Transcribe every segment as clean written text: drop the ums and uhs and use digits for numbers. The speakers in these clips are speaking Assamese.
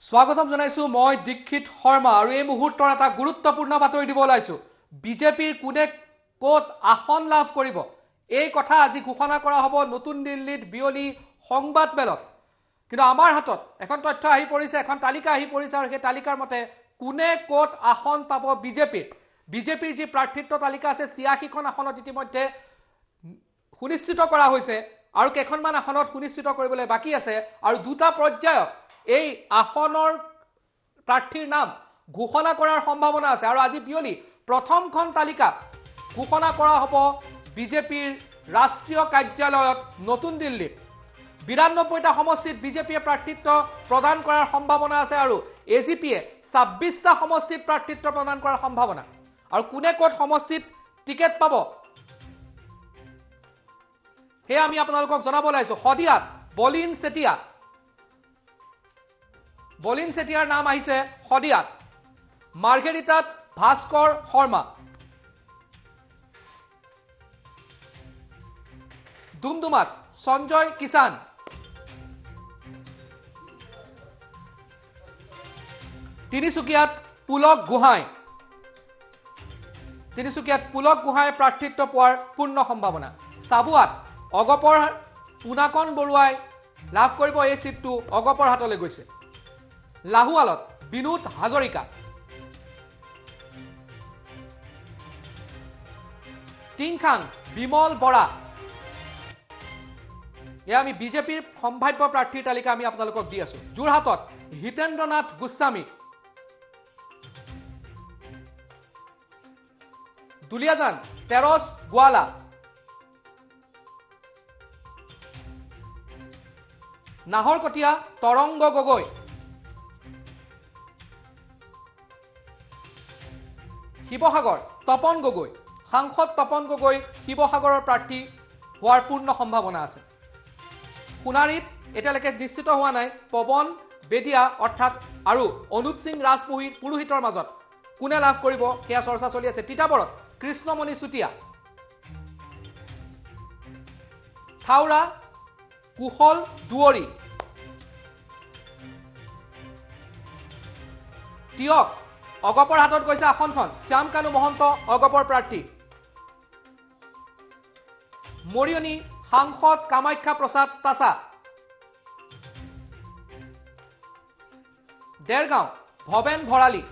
স্বাগতম জনাইছো মই দীক্ষিত শৰ্মা আৰু এই মুহূৰ্তৰ এটা গুৰুত্বপূৰ্ণ বাতৰি দিব ওলাইছো বিজেপিৰ কোনে ক'ত আসন লাভ কৰিব এই কথা আজি ঘোষণা কৰা হ'ব নতুন দিল্লীত বিয়লি সংবাদ মেলত কিন্তু আমাৰ হাতত এখন তথ্য আহি পৰিছে এখন তালিকা আহি পৰিছে আৰু সেই তালিকাৰ মতে কোনে ক'ত আসন পাব বিজেপিৰ যি প্ৰাৰ্থিত্ব তালিকা আছে 86 খন আসনত ইতিমধ্যে সুনিশ্চিত কৰা হৈছে আৰু কেইখনমান আসনত সুনিশ্চিত কৰিবলৈ বাকি আছে আৰু দুটা পৰ্যায়ত এই আসনৰ প্ৰাৰ্থীৰ নাম ঘোষণা কৰাৰ সম্ভাৱনা আছে আৰু আজি বিয়লি প্ৰথমখন তালিকা ঘোষণা কৰা হ'ব বিজেপিৰ ৰাষ্ট্ৰীয় কাৰ্যালয়ত নতুন দিল্লীত 92টা সমষ্টিত বিজেপিয়ে প্ৰাৰ্থিত্ব প্ৰদান কৰাৰ সম্ভাৱনা আছে আৰু এজিপিয়ে 26টা সমষ্টিত প্ৰাৰ্থিত্ব প্ৰদান কৰাৰ সম্ভাৱনা আৰু কোনে ক'ত সমষ্টিত টিকেট পাব হে আমি আপোনালোকক জনাব লাইছো হদিয়াত বলিন সেটিয়াৰ নাম আহিছে হদিয়াত মাৰ্ঘেৰিটাত ভাস্কৰ শৰ্মা দুমদুমাত সঞ্জয় কিষাণ তিনিচুকীয়াত পুলক গোহাঁই প্ৰাৰ্থিত্ব পোৱাৰ পূৰ্ণ সম্ভাৱনা সাবুৱাত অগপৰ পুনাকন বৰুৱাই লাভ কৰিব এই সিটটো অগপৰ হাতলৈ গৈছে লাহুৱালত বিনোদ হাজৰিকা টিংখাং বিমল বৰা এয়া আমি বিজেপিৰ সম্ভাৱ্য প্ৰাৰ্থীৰ তালিকা আমি আপোনালোকক দি আছো যোৰহাটত হিতেন্দ্ৰনাথ গোস্বামী দুলিয়াজান তেৰছ গোৱালা নাহৰকটীয়া তৰংগ গগৈ শিৱসাগৰ তপন গগৈ সাংসদ তপন গগৈ শিৱসাগৰৰ প্ৰাৰ্থী হোৱাৰ পূৰ্ণ সম্ভাৱনা আছে সোণাৰীত এতিয়ালৈকে নিশ্চিত হোৱা নাই পৱন বেদিয়া অৰ্থাৎ আৰু অনুপ সিং পুৰোহিতৰ মাজত কোনে লাভ কৰিব সেয়া চৰ্চা চলি আছে তিতাবৰত কৃষ্ণমণি চুতীয়া থাউৰা কুশল দুৱৰী তিয়ক অগপৰ হাতত গৈছে আসনখন শ্যাম কানু মহন্ত অগপৰ প্ৰাৰ্থী মৰিয়নি সাংসদ কামাখ্যা প্ৰসাদ তাছা দেৰগাঁও ভৱেন ভৰালী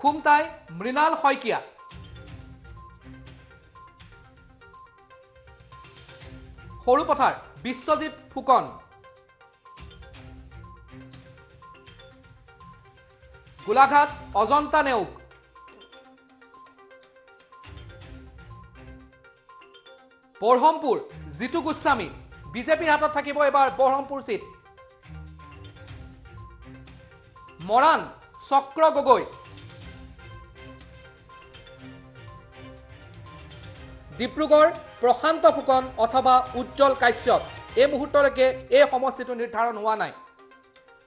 খুমটাই মৃণাল শইকীয়া সৰুপথাৰ বিশ্বজিৎ ফুকন গোলাঘাট অজন্তা নেওগ বৰহমপুৰ জিতু গোস্বামী বিজেপিৰ হাতত থাকিব এবাৰ বৰহমপুৰ সিট মৰাণ চক্ৰ গগৈ ডিব্ৰুগড় প্ৰশান্ত ফুকন অথবা উজ্জ্বল কাশ্যপ এই মুহূৰ্তলৈকে এই সমষ্টিটো নিৰ্ধাৰণ হোৱা নাই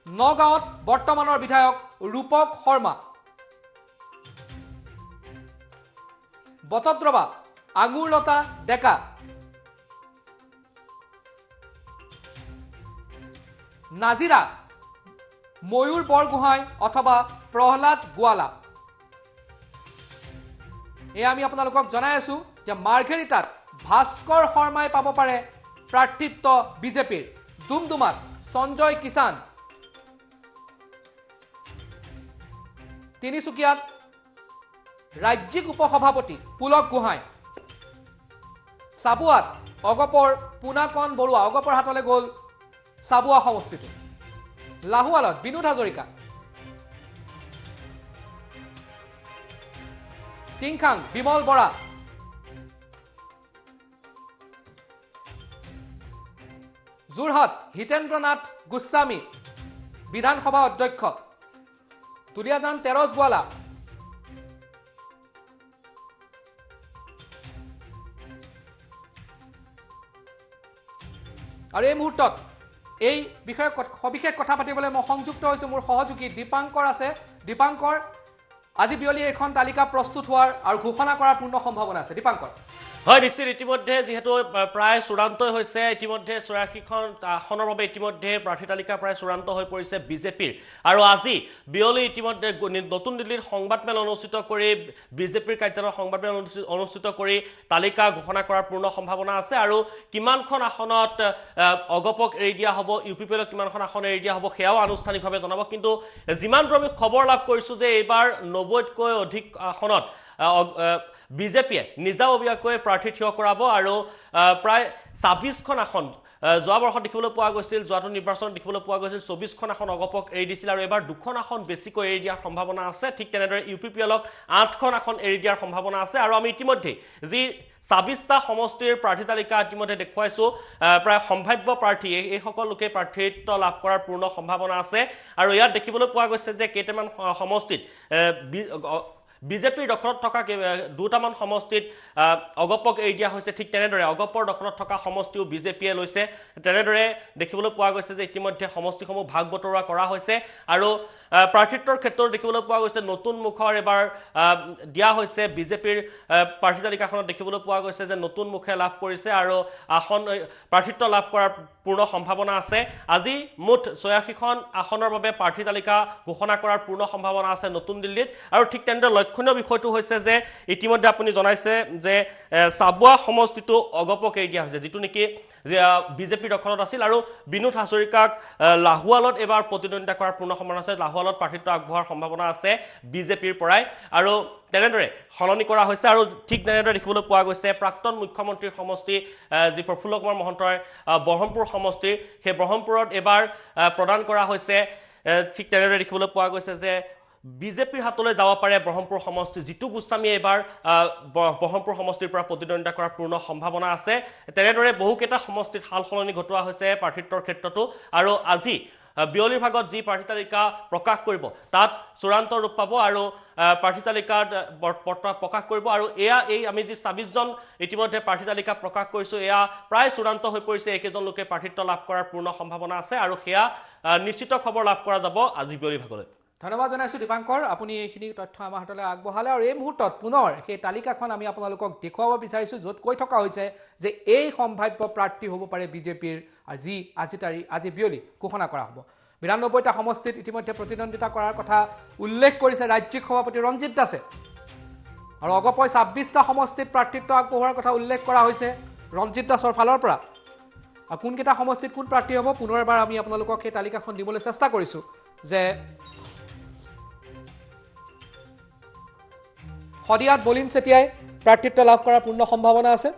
নগাঁৱত বৰ্তমানৰ বিধায়ক ৰূপক শৰ্মা বটদ্ৰৱা আঙুৰলতা ডেকা নাজিৰা ময়ূৰ বৰগোহাঁই অথবা প্ৰহ্লাদ গোৱালা এয়া আমি আপোনালোকক জনাই আছো যে মাৰ্ঘেৰিটাত ভাস্কৰ শৰ্মাই পাব পাৰে প্ৰাৰ্থিত্ব বিজেপিৰ দুমদুমাত সঞ্জয় কিষাণ তিনিচুকীয়াত ৰাজ্যিক উপসভাপতি পুলক গোহাঁই সাবুৱাত অগপৰ পুনাকন বৰুৱা অগপৰ হাতলৈ গ'ল সাবুৱা সমষ্টিটো লাহুৱালত বিনোদ হাজৰিকা টিংখাং বিমল বৰা যোৰহাট হিতেন্দ্ৰনাথ গোস্বামী বিধানসভা অধ্যক্ষ দুলিয়াজান তেৰছ গোৱালা আৰু এই মুহূৰ্তত এই বিষয়ে সবিশেষ কথা পাতিবলৈ মই সংযুক্ত হৈছো মোৰ সহযোগী দীপাংকৰ আছে দীপাংকৰ আজি বিয়লি এখন তালিকা প্ৰস্তুত হোৱাৰ আৰু ঘোষণা কৰাৰ পূৰ্ণ সম্ভাৱনা আছে দীপাংকৰ হয় নিশ্চিত ইতিমধ্যে যেহেতু প্ৰায় চূড়ান্ত হৈছে ইতিমধ্যে ৮৪খন আসনৰ বাবে ইতিমধ্যে প্ৰাৰ্থী তালিকা প্ৰায় চূড়ান্ত হৈ পৰিছে বিজেপিৰ আৰু আজি বিয়লি ইতিমধ্যে নতুন দিল্লীত সংবাদমেল অনুষ্ঠিত কৰি বিজেপিৰ কাৰ্যালয়ত সংবাদমেল অনুষ্ঠিত কৰি তালিকা ঘোষণা কৰাৰ পূৰ্ণ সম্ভাৱনা আছে আৰু কিমানখন আসনত অগপক এৰি দিয়া হ'ব ইউপিপিএলক কিমানখন আসন এৰি দিয়া হ'ব সেয়াও আনুষ্ঠানিকভাৱে জনাব কিন্তু যিমান আমি খবৰ লাভ কৰিছোঁ যে এইবাৰ ৯০তকৈ অধিক আসনত বিজেপিয়ে নিজাববীয়াকৈ প্ৰাৰ্থী থিয় কৰাব আৰু প্ৰায় ২৬খন আসন যোৱা বৰ্ষত দেখিবলৈ পোৱা গৈছিল যোৱাটো নিৰ্বাচনত দেখিবলৈ পোৱা গৈছিল ২৪খন আসন অগপক এৰি দিছিল আৰু এবাৰ ২খন আসন বেছিকৈ এৰি দিয়াৰ সম্ভাৱনা আছে ঠিক তেনেদৰে ইউপিপিএলক ৮খন আসন এৰি দিয়াৰ সম্ভাৱনা আছে আৰু আমি ইতিমধ্যে যি ২৬টা সমষ্টিৰ প্ৰাৰ্থী তালিকা ইতিমধ্যে দেখুৱাইছোঁ প্ৰায় সম্ভাৱ্য প্ৰাৰ্থী এইসকল লোকে প্ৰাৰ্থীত্ব লাভ কৰাৰ পূৰ্ণ সম্ভাৱনা আছে আৰু ইয়াত দেখিবলৈ পোৱা গৈছে যে কেইটামান সমষ্টিত বিজেপিৰ দখলত থকা দুটামান সমষ্টিত অগপক এৰি দিয়া হৈছে ঠিক তেনেদৰে অগপৰ দখলত থকা সমষ্টিও বিজেপিয়ে লৈছে তেনেদৰে দেখিবলৈ পোৱা গৈছে যে ইতিমধ্যে সমষ্টিসমূহ ভাগ বতৰুৱা কৰা হৈছে আৰু প্ৰাৰ্থিত্বৰ ক্ষেত্ৰত দেখিবলৈ পোৱা গৈছে নতুন মুখৰ এবাৰ দিয়া হৈছে বিজেপিৰ প্ৰাৰ্থী তালিকাখনত দেখিবলৈ পোৱা গৈছে যে নতুন মুখে লাভ কৰিছে আৰু আসন প্ৰাৰ্থিত্ব লাভ কৰাৰ পূৰ্ণ সম্ভাৱনা আছে আজি মুঠ ৮৬খন আসনৰ বাবে প্ৰাৰ্থী তালিকা ঘোষণা কৰাৰ পূৰ্ণ সম্ভাৱনা আছে নতুন দিল্লীত আৰু ঠিক তেনেদৰে লক্ষণীয় বিষয়টো হৈছে যে ইতিমধ্যে আপুনি জনাইছে যে চাবুৱা সমষ্টিটো অগপক এৰি দিয়া হৈছে যিটো নেকি বিজেপিৰ দখলত আছিল আৰু বিনোদ হাজৰিকাক লাহোৱালত এবাৰ প্ৰতিদ্বন্দ্বিতা কৰাৰ পূৰ্ণ সম্ভাৱনা আছে লাহোৱালত প্ৰাৰ্থিত্ব আগবঢ়াৰ সম্ভাৱনা আছে বিজেপিৰ পৰাই আৰু তেনেদৰে সলনি কৰা হৈছে আৰু ঠিক তেনেদৰে দেখিবলৈ পোৱা গৈছে প্ৰাক্তন মুখ্যমন্ত্ৰীৰ সমষ্টি যি প্ৰফুল্ল কুমাৰ মহন্তৰ ব্ৰহ্মপুৰ সমষ্টিৰ সেই ব্ৰহ্মপুৰত এবাৰ প্ৰদান কৰা হৈছে ঠিক তেনেদৰে দেখিবলৈ পোৱা গৈছে যে বিজেপিৰ হাতলৈ যাব পাৰে ব্ৰহ্মপুৰ সমষ্টি জিতু গোস্বামীয়ে এবাৰ ব্ৰহ্মপুৰ সমষ্টিৰ পৰা প্ৰতিদ্বন্দ্বিতা কৰাৰ পূৰ্ণ সম্ভাৱনা আছে তেনেদৰে বহুকেইটা সমষ্টিত সাল সলনি ঘটোৱা হৈছে প্ৰাৰ্থিত্বৰ ক্ষেত্ৰতো আৰু আজি বিয়লিৰ ভাগত যি প্ৰাৰ্থী তালিকা প্ৰকাশ কৰিব তাত চূড়ান্ত ৰূপ পাব আৰু প্ৰাৰ্থী তালিকাত প্ৰকাশ কৰিব আৰু এয়া এই আমি যি ২৬জন ইতিমধ্যে প্ৰাৰ্থী তালিকা প্ৰকাশ কৰিছোঁ এয়া প্ৰায় চূড়ান্ত হৈ পৰিছে এইকেইজন লোকে প্ৰাৰ্থিত্ব লাভ কৰাৰ পূৰ্ণ সম্ভাৱনা আছে আৰু সেয়া নিশ্চিত খবৰ লাভ কৰা যাব আজি বিয়লিৰ ভাগলৈ ধন্যবাদ জনাইছোঁ দীপাংকৰ আপুনি এইখিনি তথ্য আমাৰ হাতলৈ আগবঢ়ালে আৰু এই মুহূৰ্তত পুনৰ সেই তালিকাখন আমি আপোনালোকক দেখুৱাব বিচাৰিছোঁ য'ত কৈ থকা হৈছে যে এই সম্ভাৱ্য প্ৰাৰ্থী হ'ব পাৰে বিজেপিৰ আজি বিয়লি ঘোষণা কৰা হ'ব ৯২টা সমষ্টিত ইতিমধ্যে প্ৰতিদ্বন্দ্বিতা কৰাৰ কথা উল্লেখ কৰিছে ৰাজ্যিক সভাপতি ৰঞ্জিত দাসে আৰু অগপই ২৬টা সমষ্টিত প্ৰাৰ্থিত্ব আগবঢ়োৱাৰ কথা উল্লেখ কৰা হৈছে ৰঞ্জিত দাসৰ ফালৰ পৰা আৰু কোনকেইটা সমষ্টিত কোন প্ৰাৰ্থী হ'ব পুনৰ এবাৰ আমি আপোনালোকক সেই তালিকাখন দিবলৈ চেষ্টা কৰিছোঁ যে শদিয়াত বলিন চেতিয়াই প্ৰাৰ্থিত্ব লাভ কৰাৰ পূৰ্ণ সম্ভাৱনা আছে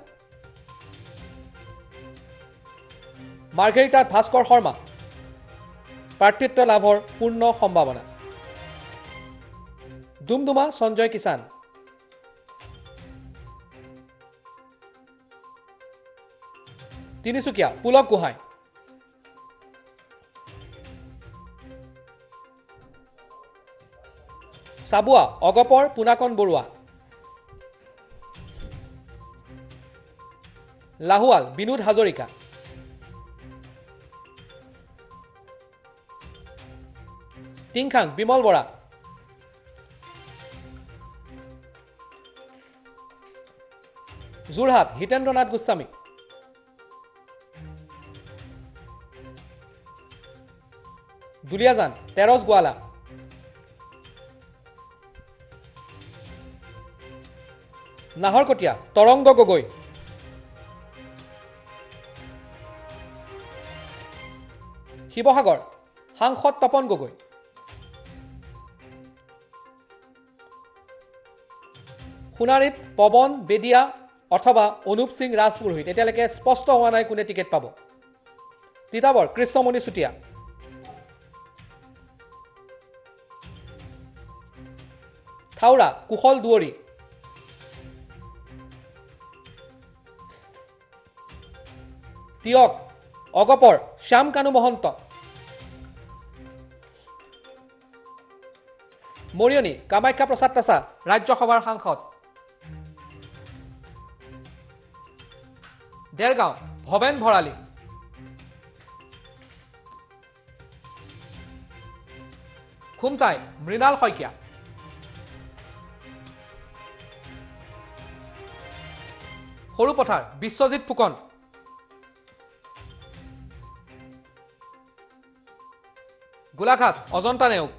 মাৰ্ঘেৰিটাত ভাস্কৰ শৰ্মা প্ৰাৰ্থিত্ব লাভৰ পূৰ্ণ সম্ভাৱনা ডুমডুমা সঞ্জয় কিষাণ তিনিচুকীয়া পুলক গোহাঁই চাবুৱা অগপৰ পুনাকন বৰুৱা লাহোৱাল বিনোদ হাজৰিকা টিংখাং বিমল বৰা যোৰহাট হিতেন্দ্ৰনাথ গোস্বামী দুলিয়াজান তেৰছ গোৱালা নাহৰকটীয়া তৰংগ গগৈ শিৱসাগৰ সাংসদ তপন গগৈ সোণাৰীত পৱন বেদিয়া অথবা অনুপ সিং ৰাজপুৰোহিত এতিয়ালৈকে স্পষ্ট হোৱা নাই কোনে টিকেট পাব তিতাবৰ কৃষ্ণমণি চুতীয়া থাউৰা কুশল দুৱৰী তিয়ক অগপৰ শ্যাম কানু মহন্ত মৰিয়নি কামাখ্যা প্ৰসাদ তাছা ৰাজ্যসভাৰ সাংসদ দেৰগাঁও ভৱেন ভৰালী খুমটাই মৃণাল শইকীয়া সৰুপথাৰ বিশ্বজিৎ ফুকন, গোলাঘাট অজন্তা নেওগ,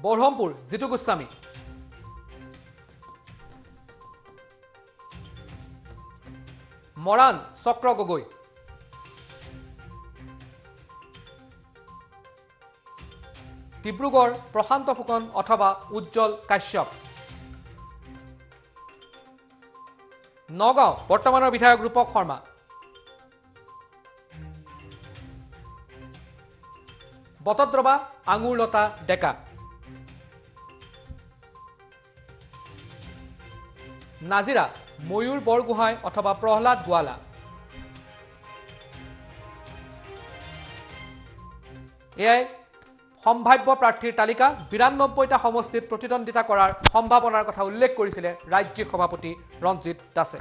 বৰহমপুৰ জিতু গোস্বামী, মৰাণ চক্ৰ গগৈ, ডিব্ৰুগড় প্ৰশান্ত ফুকন অথবা উজ্জ্বল কাশ্যপ, নগাঁও বৰ্তমানৰ বিধায়ক ৰূপক শৰ্মা, বটদ্ৰৱা আঙুৰলতা ডেকা, নাজিৰা ময়ূৰ বৰগোহাঁই অথবা প্ৰহ্লাদ গোৱালা, এয়াই সম্ভাৱ্য প্ৰাৰ্থীৰ তালিকা। ৯২টা সমষ্টিত প্ৰতিদ্বন্দ্বিতা কৰাৰ সম্ভাৱনাৰ কথা উল্লেখ কৰিছিলে ৰাজ্যিক সভাপতি ৰঞ্জিত দাসে।